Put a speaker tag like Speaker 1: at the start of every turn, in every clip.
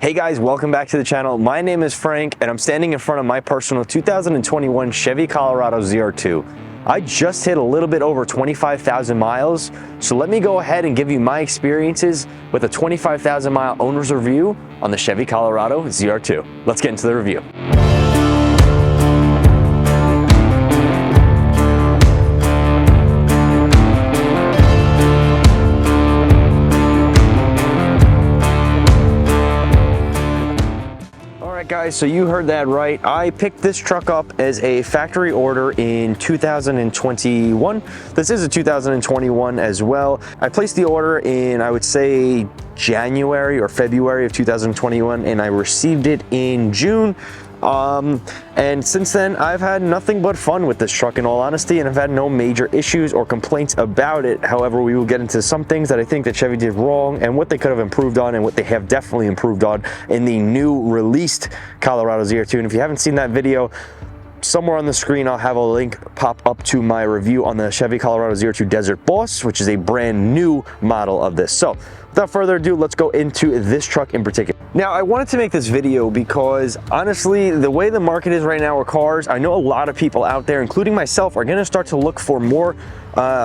Speaker 1: Hey guys, welcome back to the channel. My name is Frank and I'm standing in front of my personal 2021 Chevy Colorado ZR2. I just hit a little bit over 25,000 miles, so let me go ahead and give you my experiences with a 25,000 mile owner's review on the Chevy Colorado ZR2. Let's get into the review. Guys, so you heard that right. I picked this truck up as a factory order in 2021. This is a 2021 as well. I placed the order in, I would say, January or February of 2021, and I received it in June. And since then, I've had nothing but fun with this truck, in all honesty, and I've had no major issues or complaints about it. However, we will get into some things that I think that Chevy did wrong and what they could have improved on and what they have definitely improved on in the new released Colorado ZR2. And if you haven't seen that video, somewhere on the screen, I'll have a link pop up to my review on the Chevy Colorado ZR2 Desert Boss, which is a brand new model of this. So without further ado, let's go into this truck in particular. Now, I wanted to make this video because honestly, the way the market is right now with cars, I know a lot of people out there, including myself, are going to start to look for more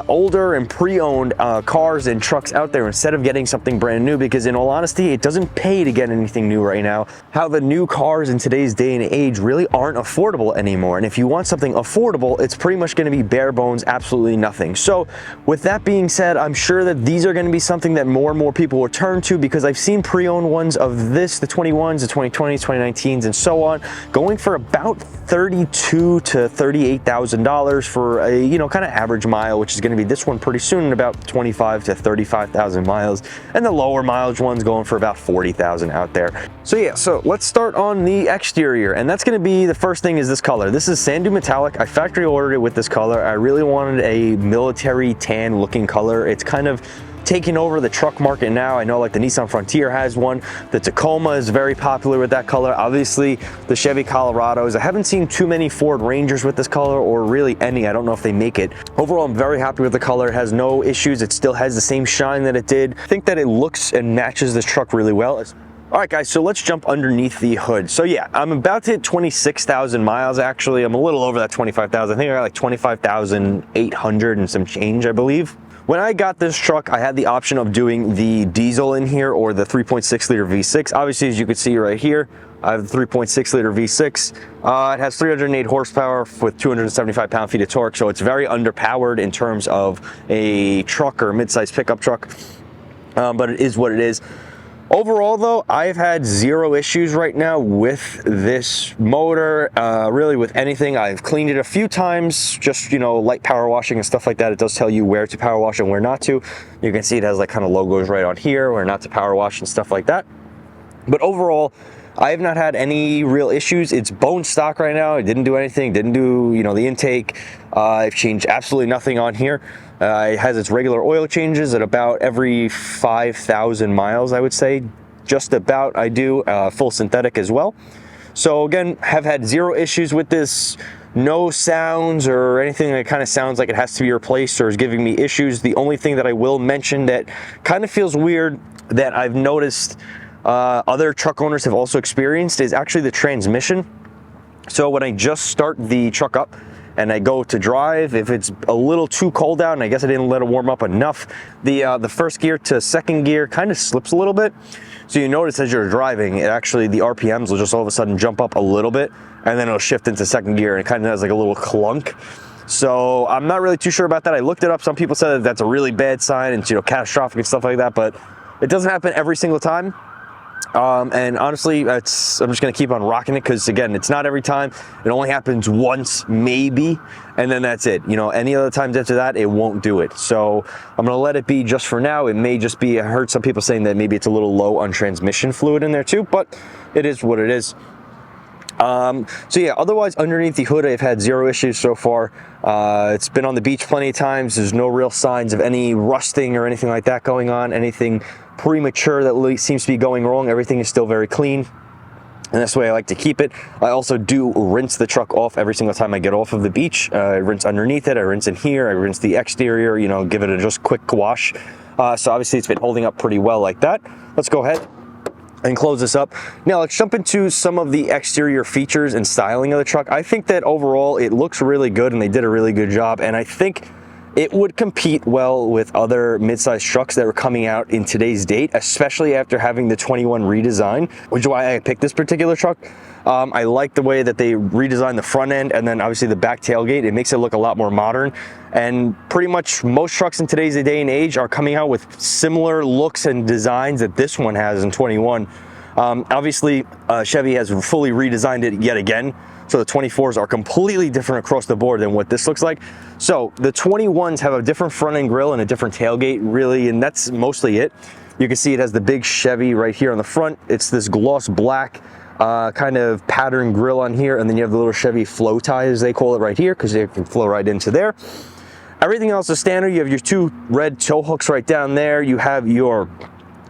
Speaker 1: older and pre-owned cars and trucks out there instead of getting something brand new, because in all honesty, it doesn't pay to get anything new right now. How the new cars in today's day and age really aren't affordable anymore. And if you want something affordable, it's pretty much going to be bare bones, absolutely nothing. So with that being said, I'm sure that these are going to be something that more and more people will turn to, because I've seen pre-owned ones of this, the 21s, the 2020s, 2019s, and so on, going for about $32,000 to $38,000 for a, you know, kind of average mile, which is going to be this one pretty soon, in about 25 to 35,000 miles, and the lower mileage ones going for about 40,000 out there. So yeah, so let's start on the exterior, and that's going to be the first thing is this color. This is Sandu Metallic. I factory ordered it with this color. I really wanted a military tan looking color. It's kind of taking over the truck market now. I know like the Nissan Frontier has one. The Tacoma is very popular with that color. Obviously the Chevy Colorados. I haven't seen too many Ford Rangers with this color, or really any. I don't know if they make it. Overall, I'm very happy with the color. It has no issues. It still has the same shine that it did. I think that it looks and matches this truck really well. All right, guys, so let's jump underneath the hood. So yeah, I'm about to hit 26,000 miles. Actually, I'm a little over that 25,000. I think I got like 25,800 and some change, I believe. When I got this truck, I had the option of doing the diesel in here or the 3.6 liter V6. Obviously, as you can see right here, I have the 3.6 liter V6. It has 308 horsepower with 275 pound-feet of torque, so it's very underpowered in terms of a truck or a mid-sized pickup truck, but it is what it is. Overall though, I've had zero issues right now with this motor, really with anything. I've cleaned it a few times, just, you know, light power washing and stuff like that. It does tell you where to power wash and where not to. You can see it has like kind of logos right on here where not to power wash and stuff like that. But overall, I have not had any real issues. It's bone stock right now. It didn't do anything, didn't do, you know, the intake. I've changed absolutely nothing on here. It has its regular oil changes at about every 5,000 miles, I would say. Just about. I do full synthetic as well. So again, have had zero issues with this. No sounds or anything that kind of sounds like it has to be replaced or is giving me issues. The only thing that I will mention that kind of feels weird that I've noticed other truck owners have also experienced is actually the transmission. So when I just start the truck up and I go to drive, if it's a little too cold out, and I guess I didn't let it warm up enough, the first gear to second gear kind of slips a little bit. So you notice as you're driving, it actually, the RPMs will just all of a sudden jump up a little bit, and then it'll shift into second gear, and it kind of has like a little clunk. So I'm not really too sure about that. I looked it up. Some people said that that's a really bad sign and, you know, catastrophic and stuff like that, but it doesn't happen every single time. And honestly, I'm just going to keep on rocking it, because again, it's not every time. It only happens once, maybe, and then that's it. You know, any other times after that, it won't do it. So I'm going to let it be just for now. It may just be, I heard some people saying that maybe it's a little low on transmission fluid in there too, but it is what it is. So yeah, otherwise underneath the hood, I've had zero issues so far. It's been on the beach plenty of times. There's no real signs of any rusting or anything like that going on, anything premature that seems to be going wrong. Everything is still very clean, and that's the way I like to keep it. I also do rinse the truck off every single time I get off of the beach. I rinse underneath it, I rinse in here, I rinse the exterior, you know, give it a just quick wash. So obviously it's been holding up pretty well like that. Let's go ahead and close this up. Now let's jump into some of the exterior features and styling of the truck. I think that overall it looks really good and they did a really good job, and I think it would compete well with other mid-sized trucks that are coming out in today's date, especially after having the 21 redesign, which is why I picked this particular truck. I like the way that they redesigned the front end and then obviously the back tailgate. It makes it look a lot more modern, and pretty much most trucks in today's day and age are coming out with similar looks and designs that this one has in 21. Obviously, Chevy has fully redesigned it yet again. So the 24s are completely different across the board than what this looks like. So the 21s have a different front end grille and a different tailgate, really, and that's mostly it. You can see it has the big Chevy right here on the front. It's this gloss black kind of pattern grille on here, and then you have the little Chevy flow tie, as they call it, right here, because it can flow right into there. Everything else is standard. You have your 2 red tow hooks right down there. You have your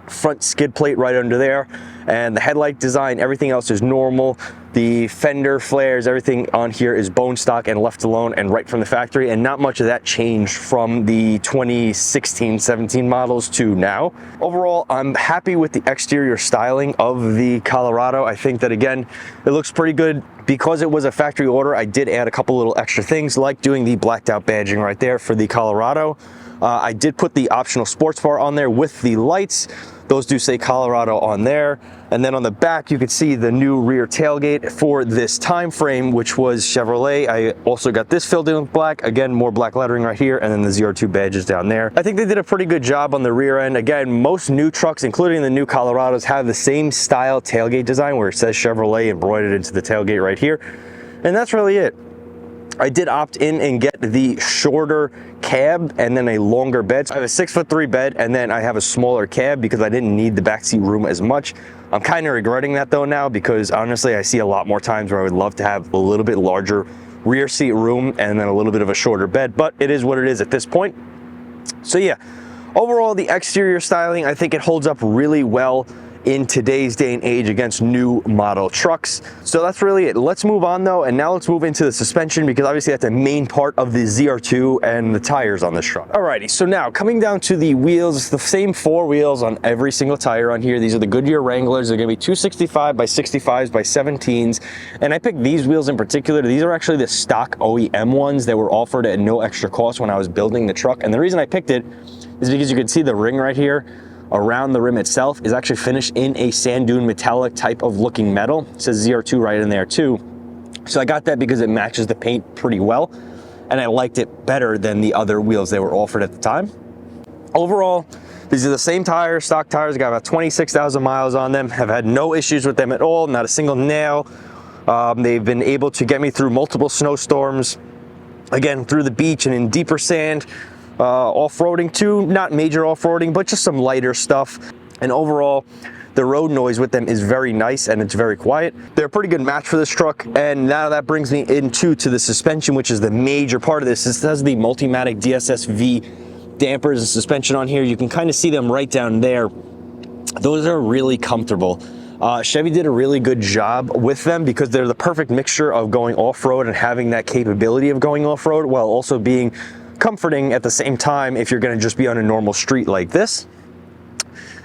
Speaker 1: front skid plate right under there, and the headlight design, everything else is normal. The fender flares, everything on here is bone stock and left alone and right from the factory, and not much of that changed from the 2016-17 models to now. Overall, I'm happy with the exterior styling of the Colorado. I think that, again, it looks pretty good. Because it was a factory order, I did add a couple little extra things, like doing the blacked out badging right there for the Colorado. I did put the optional sports bar on there with the lights. Those do say Colorado on there. And then on the back, you can see the new rear tailgate for this time frame, which was Chevrolet. I also got this filled in with black. Again, more black lettering right here, and then the ZR2 badges down there. I think they did a pretty good job on the rear end. Again, most new trucks, including the new Colorados, have the same style tailgate design where it says Chevrolet embroidered into the tailgate right here. And that's really it. I did opt in and get the shorter cab and then a longer bed. So I have a 6'3" bed, and then I have a smaller cab because I didn't need the backseat room as much. I'm kind of regretting that though now, because honestly I see a lot more times where I would love to have a little bit larger rear seat room and then a little bit of a shorter bed, but it is what it is at this point. So yeah, overall the exterior styling, I think it holds up really well in today's day and age against new model trucks. So that's really it. Let's move on though, and now let's move into the suspension, because obviously that's a main part of the ZR2 and the tires on this truck. Alrighty, so now coming down to the wheels, it's the same 4 wheels on every single tire on here. These are the Goodyear Wranglers. They're gonna be 265 by 65s by 17s, and I picked these wheels in particular. These are actually the stock OEM ones that were offered at no extra cost when I was building the truck, and the reason I picked it is because you can see the ring right here around the rim itself is actually finished in a sand dune metallic type of looking metal. It says ZR2 right in there too. So I got that because it matches the paint pretty well, and I liked it better than the other wheels that were offered at the time. Overall, these are the same tires, stock tires. I got about 26,000 miles on them. Have had no issues with them at all, not a single nail. They've been able to get me through multiple snowstorms, again, through the beach and in deeper sand. Off-roading too, not major off-roading, but just some lighter stuff. And overall, the road noise with them is very nice and it's very quiet. They're a pretty good match for this truck. And now that brings me into the suspension, which is the major part of this. This has the Multimatic DSS-V dampers and suspension on here. You can kind of see them right down there. Those are really comfortable. Chevy did a really good job with them because they're the perfect mixture of going off-road and having that capability of going off-road while also being comforting at the same time if you're going to just be on a normal street like this.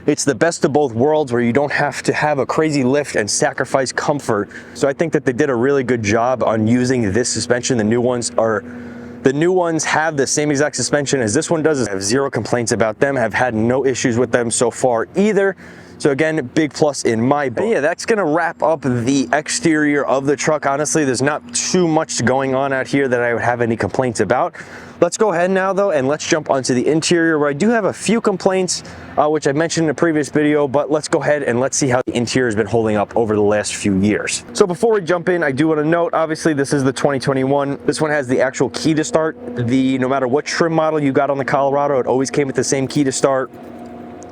Speaker 1: It's the best of both worlds, where you don't have to have a crazy lift and sacrifice comfort. So I think that they did a really good job on using this suspension. The new ones have the same exact suspension as this one does. I have zero complaints about them, have had no issues with them so far either. So again, big plus in my book. And yeah, that's gonna wrap up the exterior of the truck. Honestly, there's not too much going on out here that I would have any complaints about. Let's go ahead now though, and let's jump onto the interior, where I do have a few complaints, which I mentioned in a previous video, but let's go ahead and let's see how the interior has been holding up over the last few years. So before we jump in, I do want to note, obviously this is the 2021. This one has the actual key to start. No matter what trim model you got on the Colorado, it always came with the same key to start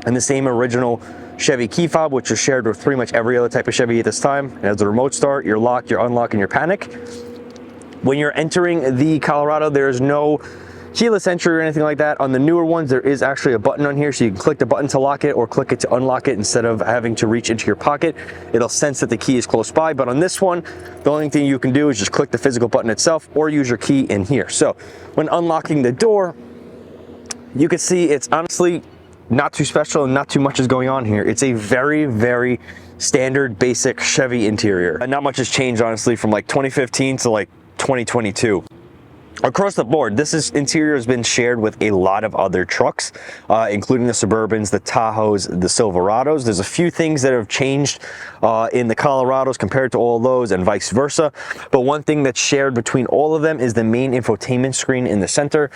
Speaker 1: and the same original Chevy key fob, which is shared with pretty much every other type of Chevy at this time. It has the remote start, your lock, your unlock, and your panic. When you're entering the Colorado, there is no keyless entry or anything like that. On the newer ones, there is actually a button on here, so you can click the button to lock it or click it to unlock it instead of having to reach into your pocket. It'll sense that the key is close by, but on this one, the only thing you can do is just click the physical button itself or use your key in here. So when unlocking the door, you can see it's honestly not too special and not too much is going on here. It's a very, very standard, basic Chevy interior. And not much has changed, honestly, from like 2015 to like 2022. Across the board, interior has been shared with a lot of other trucks, including the Suburbans, the Tahoes, the Silverados. There's a few things that have changed in the Colorados compared to all those, and vice versa. But one thing that's shared between all of them is the main infotainment screen in the center.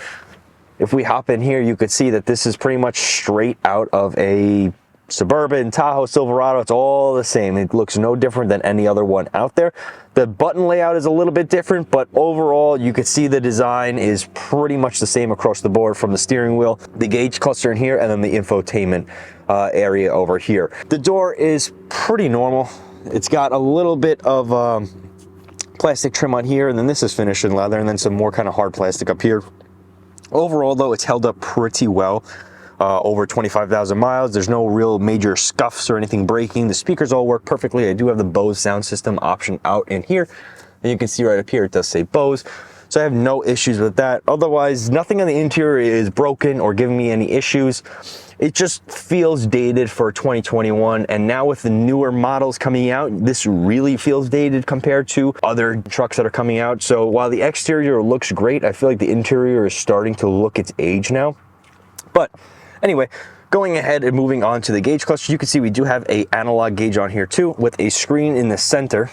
Speaker 1: If we hop in here, you could see that this is pretty much straight out of a Suburban, Tahoe, Silverado. It's all the same. It looks no different than any other one out there. The button layout is a little bit different, but overall you could see the design is pretty much the same across the board, from the steering wheel, the gauge cluster in here, and then the infotainment area over here. The door is pretty normal. It's got a little bit of plastic trim on here, and then this is finished in leather, and then some more kind of hard plastic up here. Overall though, it's held up pretty well. Over 25,000 miles. There's no real major scuffs or anything breaking. The speakers all work perfectly. I do have the Bose sound system option out in here, and you can see right up here it does say Bose, so I have no issues with that. Otherwise, nothing on the interior is broken or giving me any issues. It just feels dated for 2021, and now with the newer models coming out, this really feels dated compared to other trucks that are coming out. So while the exterior looks great, I feel like the interior is starting to look its age now. But anyway, going ahead and moving on to the gauge cluster, you can see we do have an analog gauge on here too, with a screen in the center.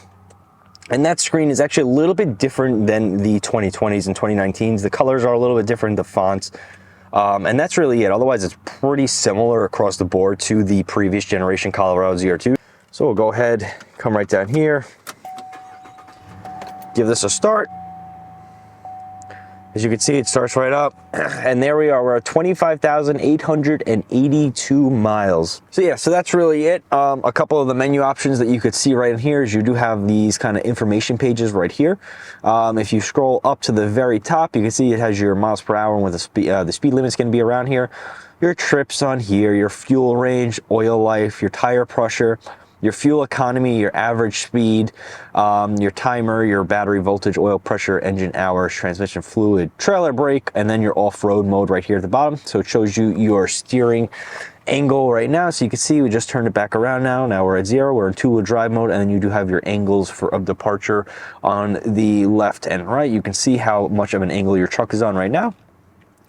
Speaker 1: And that screen is actually a little bit different than the 2020s and 2019s. The colors are a little bit different, the fonts. And that's really it. Otherwise, it's pretty similar across the board to the previous generation Colorado ZR2. So we'll go ahead, come right down here, give this a start. As you can see, it starts right up, and there we are. We're at 25,882 miles. So yeah, so that's really it. A couple of the menu options that you could see right in here is you do have these kind of information pages right here. If you scroll up to the very top, you can see it has your miles per hour and what the speed limit's going to be around here. Your trips on here, your fuel range, oil life, your tire pressure, your fuel economy, your average speed, your timer, your battery voltage, oil pressure, engine hours, transmission fluid, trailer brake, and then your off-road mode right here at the bottom. So it shows you your steering angle right now. So you can see we just turned it back around now. Now we're at 0. We're in two-wheel drive mode, and then you do have your angles of departure on the left and right. You can see how much of an angle your truck is on right now.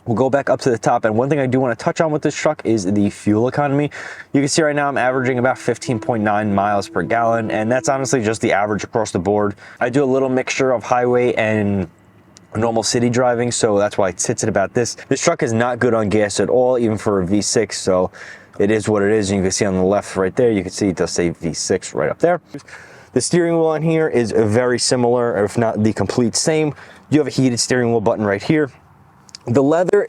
Speaker 1: We'll go back up to the top, and one thing I do want to touch on with this truck is the fuel economy. You can see right now I'm averaging about 15.9 miles per gallon, and that's honestly just the average across the board. I do a little mixture of highway and normal city driving, so that's why it sits at about this. This truck is not good on gas at all, even for a V6, so it is what it is. And you can see on the left right there, you can see it does say V6 right up there. The steering wheel on here is very similar, if not the complete same. You have a heated steering wheel button right here. The leather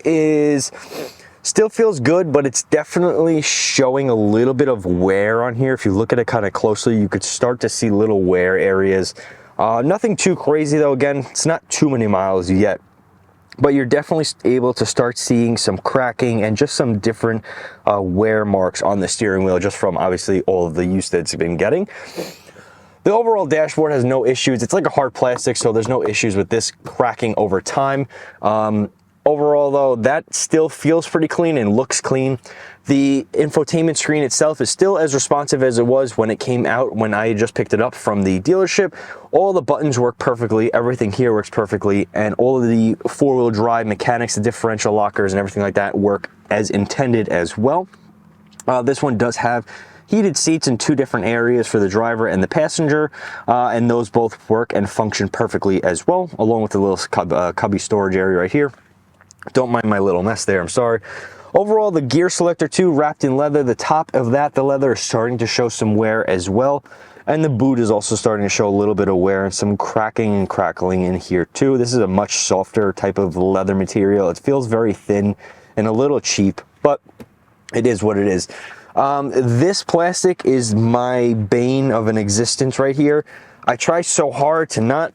Speaker 1: still feels good, but it's definitely showing a little bit of wear on here. If you look at it kind of closely, you could start to see little wear areas. Nothing too crazy though. Again, it's not too many miles yet, but you're definitely able to start seeing some cracking and just some different wear marks on the steering wheel, just from obviously all of the use that it's been getting. The overall dashboard has no issues. It's like a hard plastic, so there's no issues with this cracking over time. Overall though, that still feels pretty clean and looks clean. The infotainment screen itself is still as responsive as it was when it came out, when I just picked it up from the dealership. All the buttons work perfectly, everything here works perfectly, and all of the four-wheel drive mechanics, the differential lockers and everything like that work as intended as well. This one does have heated seats in two different areas for the driver and the passenger, and those both work and function perfectly as well, along with the little cubby storage area right here. Don't mind my little mess there, I'm sorry. Overall, the gear selector too, wrapped in leather. The top of that, the leather is starting to show some wear as well. And the boot is also starting to show a little bit of wear and some cracking and crackling in here too. This is a much softer type of leather material. It feels very thin and a little cheap, but it is what it is. This plastic is my bane of an existence right here. I try so hard to not,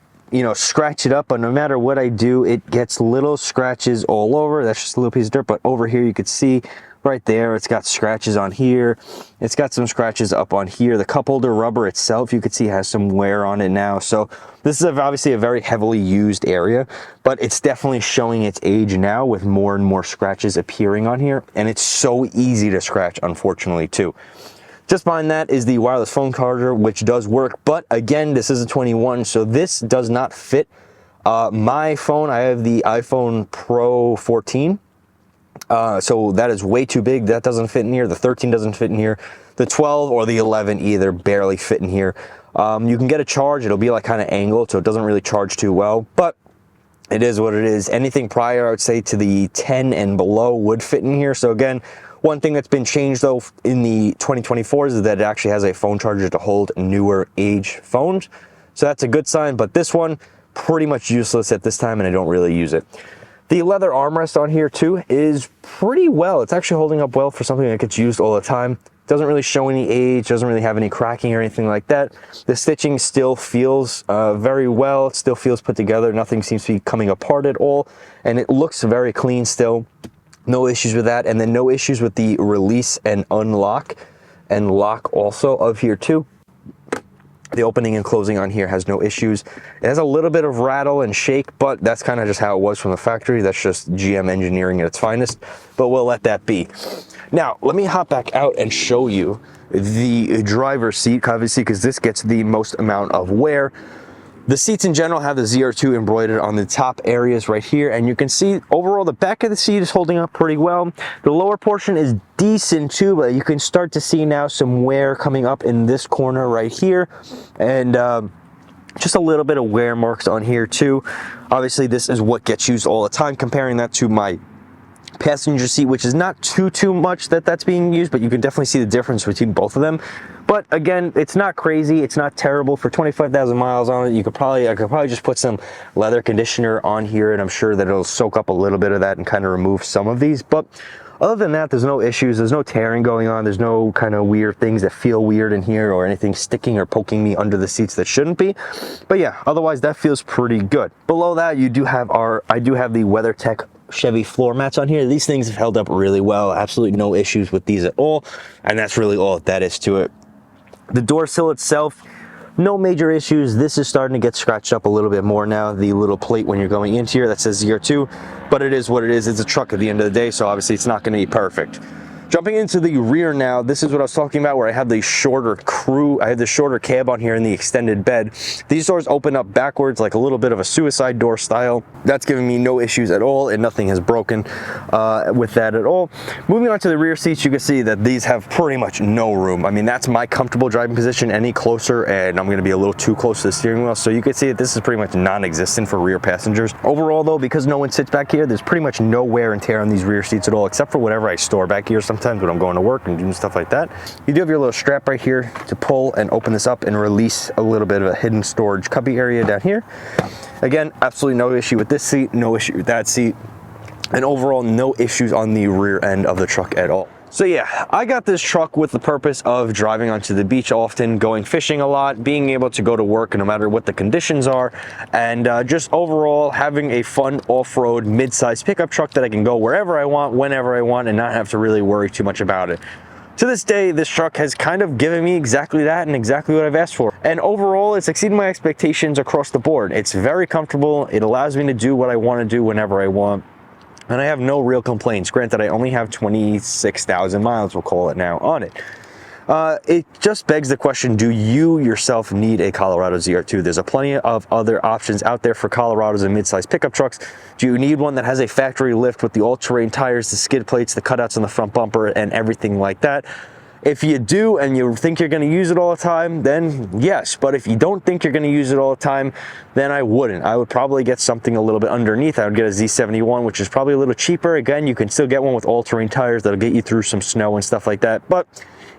Speaker 1: scratch it up, but no matter what I do, it gets little scratches all over. That's just a little piece of dirt, but over here you could see right there. It's got scratches on here. It's got some scratches up on here. The cup holder rubber itself, you can see, has some wear on it now. So this is obviously a very heavily used area, but it's definitely showing its age now with more and more scratches appearing on here. And it's so easy to scratch, unfortunately, too. Just behind that is the wireless phone charger, which does work. But again, this is a 21, so this does not fit my phone. I have the iPhone Pro 14. So that is way too big. That doesn't fit in here. The 13 doesn't fit in here. The 12 or the 11 either barely fit in here. You can get a charge. It'll be like kind of angled, so it doesn't really charge too well, but it is what it is. Anything prior, I would say, to the 10 and below would fit in here. So again, one thing that's been changed though in the 2024 is that it actually has a phone charger to hold newer age phones. So that's a good sign, but this one, pretty much useless at this time, and I don't really use it. The leather armrest on here too is pretty well. It's actually holding up well for something that gets used all the time. Doesn't really show any age, doesn't really have any cracking or anything like that. The stitching still feels very well. It still feels put together. Nothing seems to be coming apart at all, and it looks very clean still. No issues with that, and then no issues with the release and unlock and lock also of here too. The opening and closing on here has no issues. It has a little bit of rattle and shake, but that's kind of just how it was from the factory. That's just GM engineering at its finest, but we'll let that be. Now, let me hop back out and show you the driver's seat, obviously, because this gets the most amount of wear. The seats in general have the ZR2 embroidered on the top areas right here, and you can see overall the back of the seat is holding up pretty well. The lower portion is decent too, but you can start to see now some wear coming up in this corner right here, and just a little bit of wear marks on here too. Obviously, this is what gets used all the time. Comparing that to my passenger seat, which is not too much that's being used, but you can definitely see the difference between both of them. But again, it's not crazy, it's not terrible. For 25,000 miles on it, I could probably just put some leather conditioner on here, and I'm sure that it'll soak up a little bit of that and kind of remove some of these. But other than that, there's no issues, there's no tearing going on, there's no kind of weird things that feel weird in here or anything sticking or poking me under the seats that shouldn't be. But yeah, otherwise that feels pretty good. Below that, I do have the WeatherTech Chevy floor mats on here. These things have held up really well. Absolutely no issues with these at all, and that's really all that is to it. The door sill itself, no major issues. This is starting to get scratched up a little bit more now, the little plate when you're going into here that says ZR2, but it is what it is. It's a truck at the end of the day, so obviously it's not going to be perfect. Jumping into the rear now, this is what I was talking about, where I have the shorter cab on here in the extended bed. These doors open up backwards like a little bit of a suicide door style. That's giving me no issues at all, and nothing has broken with that at all. Moving on to the rear seats, you can see that these have pretty much no room. I mean, that's my comfortable driving position. Any closer and I'm gonna be a little too close to the steering wheel. So you can see that this is pretty much non-existent for rear passengers. Overall though, because no one sits back here, there's pretty much no wear and tear on these rear seats at all, except for whatever I store back here sometimes when I'm going to work and doing stuff like that. You do have your little strap right here to pull and open this up and release a little bit of a hidden storage cubby area down here. Again, absolutely no issue with this seat, no issue with that seat, and overall no issues on the rear end of the truck at all. So yeah, I got this truck with the purpose of driving onto the beach often, going fishing a lot, being able to go to work no matter what the conditions are, and just overall having a fun off-road mid-sized pickup truck that I can go wherever I want, whenever I want, and not have to really worry too much about it. To this day, this truck has kind of given me exactly that and exactly what I've asked for. And overall, it's exceeded my expectations across the board. It's very comfortable. It allows me to do what I want to do whenever I want. And I have no real complaints. Granted, I only have 26,000 miles, we'll call it now, on it. It just begs the question, do you yourself need a Colorado ZR2? There's plenty of other options out there for Colorados and mid-sized pickup trucks. Do you need one that has a factory lift with the all-terrain tires, the skid plates, the cutouts on the front bumper, and everything like that? If you do and you think you're going to use it all the time, then yes. But if you don't think you're going to use it all the time, then I wouldn't. I would probably get something a little bit underneath. I would get a Z71, which is probably a little cheaper. Again, you can still get one with all-terrain tires that'll get you through some snow and stuff like that. But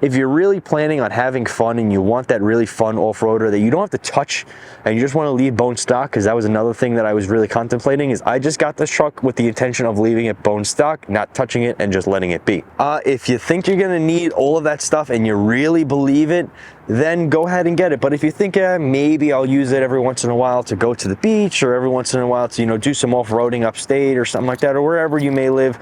Speaker 1: if you're really planning on having fun and you want that really fun off-roader that you don't have to touch and you just want to leave bone stock, because that was another thing that I was really contemplating, is I just got this truck with the intention of leaving it bone stock, not touching it and just letting it be. If you think you're going to need all of that stuff and you really believe it, then go ahead and get it. But if you think, maybe I'll use it every once in a while to go to the beach, or every once in a while to, do some off-roading upstate or something like that, or wherever you may live,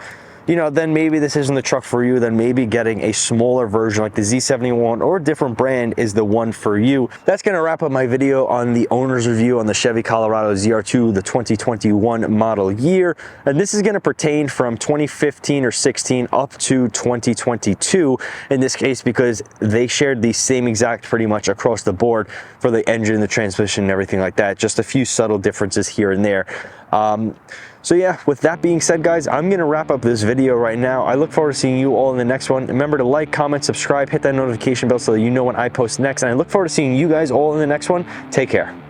Speaker 1: you know, then maybe this isn't the truck for you. Then maybe getting a smaller version like the Z71 or a different brand is the one for you. That's going to wrap up my video on the owner's review on the Chevy Colorado ZR2, the 2021 model year. And this is going to pertain from 2015 or 16 up to 2022 in this case, because they shared the same exact pretty much across the board for the engine, the transmission, and everything like that. Just a few subtle differences here and there. So yeah, with that being said, guys, I'm going to wrap up this video right now. I look forward to seeing you all in the next one. Remember to like, comment, subscribe, hit that notification bell so that you know when I post next. And I look forward to seeing you guys all in the next one. Take care.